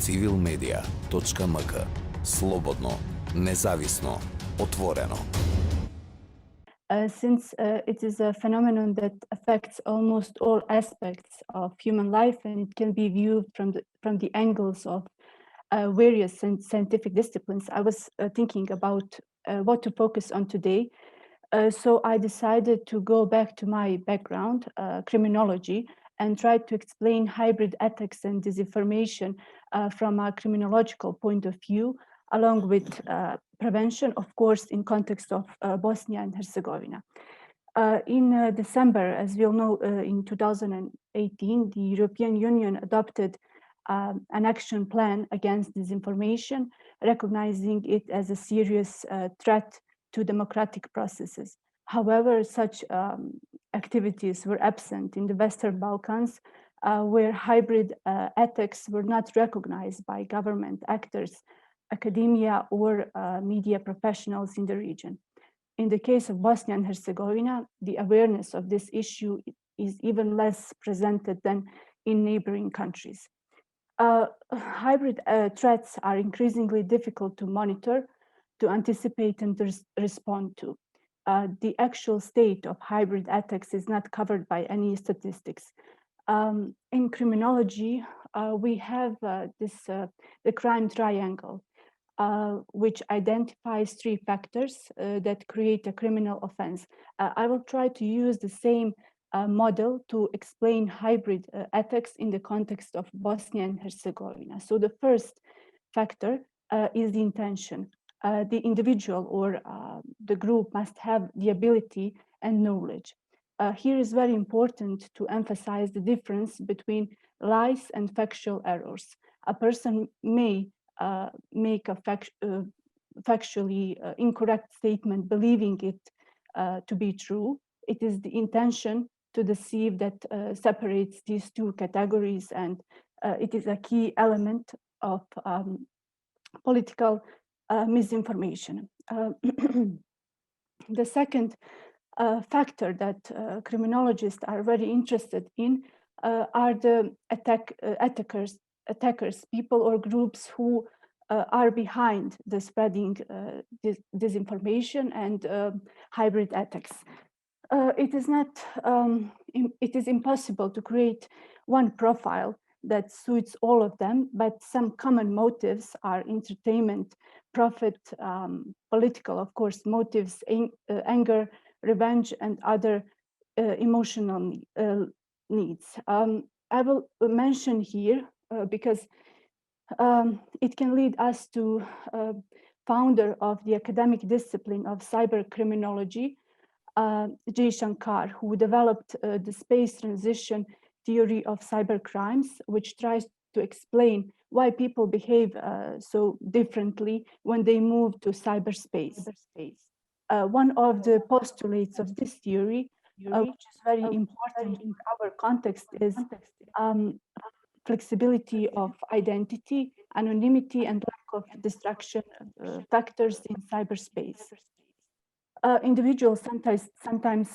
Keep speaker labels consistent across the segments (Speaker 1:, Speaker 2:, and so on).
Speaker 1: civilmedia.mk. Slobodno, nezavisno, otvoreno.
Speaker 2: Since it is a phenomenon that affects almost all aspects of human life, and it can be viewed from the angles of various scientific disciplines, I was thinking about what to focus on today. So I decided to go back to my background, criminology, and try to explain hybrid ethics and disinformation from a criminological point of view, along with prevention, of course, in context of Bosnia and Herzegovina. In December, as we all know, in 2018, the European Union adopted an action plan against disinformation, recognizing it as a serious threat to democratic processes. However, such activities were absent in the Western Balkans, where hybrid ethics were not recognized by government actors, academia, or media professionals in the region. In the case of Bosnia and Herzegovina, the awareness of this issue is even less presented than in neighboring countries. Hybrid threats are increasingly difficult to monitor, to anticipate and respond to. The actual state of hybrid ethics is not covered by any statistics. In criminology, we have the crime triangle, which identifies three factors that create a criminal offense. I will try to use the same model to explain hybrid ethics in the context of Bosnia and Herzegovina. So the first factor is the intention. The individual or the group must have the ability and knowledge. Here is very important to emphasize the difference between lies and factual errors. A person may make a factually incorrect statement, believing it to be true. It is the intention to deceive that separates these two categories, and it is a key element of political misinformation. The second factor that criminologists are very interested in are the attackers, people or groups who are behind the spreading disinformation and hybrid ethics. It is impossible to create one profile that suits all of them, but some common motives are entertainment, profit, political, of course, motives, anger, revenge, and other emotional needs. I will mention here because it can lead us to founder of the academic discipline of cybercriminology, Jay Shankar, who developed the space transition theory of cybercrimes, which tries to explain why people behave so differently when they move to cyberspace. One of the postulates of this theory, which is very important in our context, is flexibility of identity, anonymity, and lack of distraction factors in cyberspace. Individuals sometimes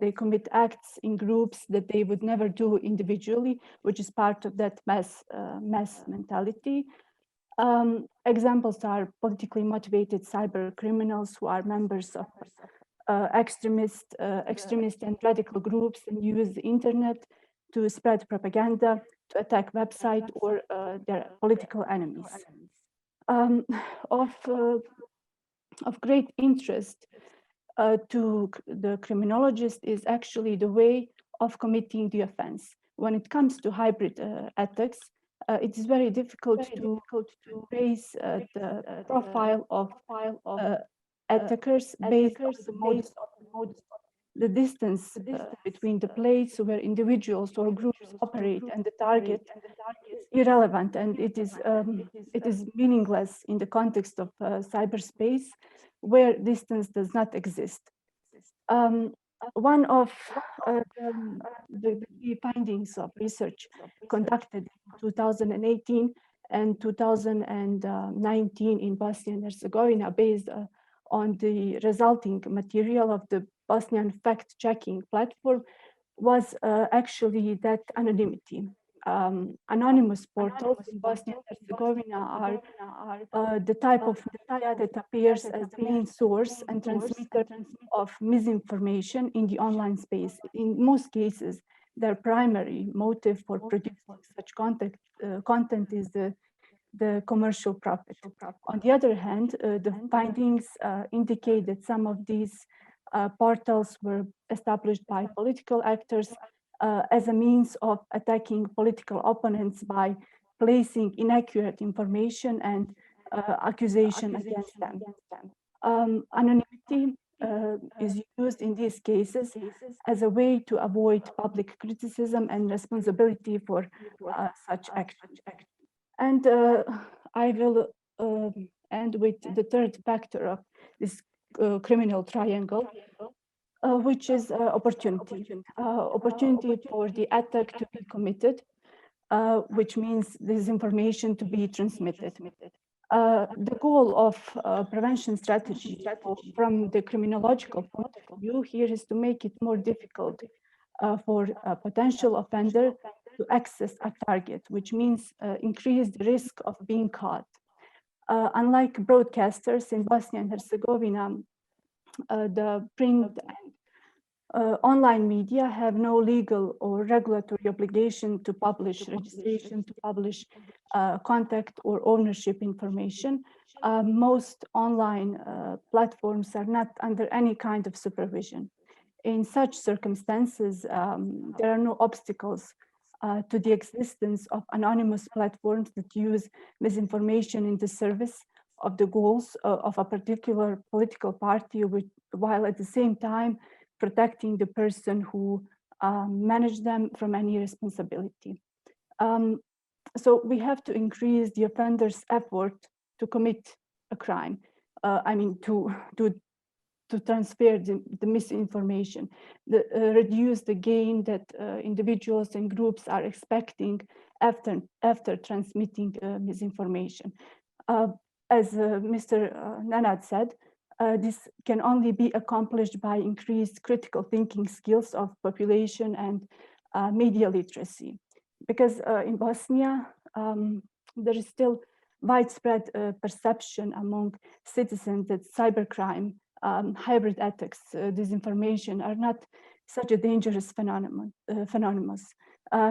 Speaker 2: they commit acts in groups that they would never do individually, which is part of that mass mentality. Examples are politically motivated cyber criminals who are members of extremist and radical groups and use the internet to spread propaganda, to attack websites or their political enemies. Of great interest to the criminologist is actually the way of committing the offense. When it comes to hybrid ethics, it is very difficult to trace the profile of attackers based on the distance between the place where individuals or groups operate and the target is irrelevant, and it is meaningless in the context of cyberspace where distance does not exist. One of the key findings of research conducted in 2018 and 2019 in Bosnia and Herzegovina, based on the resulting material of the Bosnian fact-checking platform, was actually that anonymity. anonymous portals in Bosnia and Herzegovina are the type of media that appears as the main source and transmitter of misinformation in the online space. In most cases, their primary motive for producing such content is the commercial profit. On the other hand, the findings indicate that some of these portals were established by political actors as a means of attacking political opponents by placing inaccurate information and accusation against them. Anonymity is used in these cases as a way to avoid public criticism and responsibility for such action. And I will end with the third factor of this criminal triangle, which is opportunity. Opportunity for the attack to be committed, which means disinformation to be transmitted. The goal of prevention strategy from the criminological point of view here is to make it more difficult for a potential offender to access a target, which means increase the risk of being caught. Unlike broadcasters in Bosnia and Herzegovina, the print and online media have no legal or regulatory obligation to publish registration, to publish contact or ownership information. Most online platforms are not under any kind of supervision. In such circumstances, there are no obstacles to the existence of anonymous platforms that use misinformation in the service of the goals of a particular political party, while at the same time protecting the person who managed them from any responsibility. So we have to increase the offender's effort to commit a crime. To transfer the misinformation, reduce the gain that individuals and groups are expecting after transmitting misinformation. As Mr. Nenad said, this can only be accomplished by increased critical thinking skills of population and media literacy. Because in Bosnia, there is still widespread perception among citizens that cybercrime, hybrid attacks, disinformation are not such a dangerous phenomenon.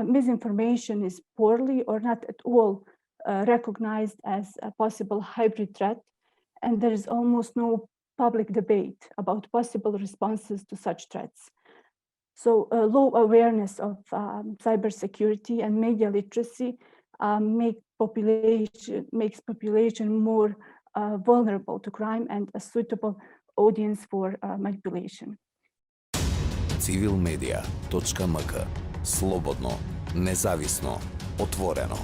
Speaker 2: Misinformation is poorly or not at all recognized as a possible hybrid threat, and there is almost no public debate about possible responses to such threats. So low awareness of cybersecurity and media literacy makes population more vulnerable to crime and a suitable audience for manipulation.
Speaker 1: Civilmedia.mk. Slobodno, nezavisno, otvoreno.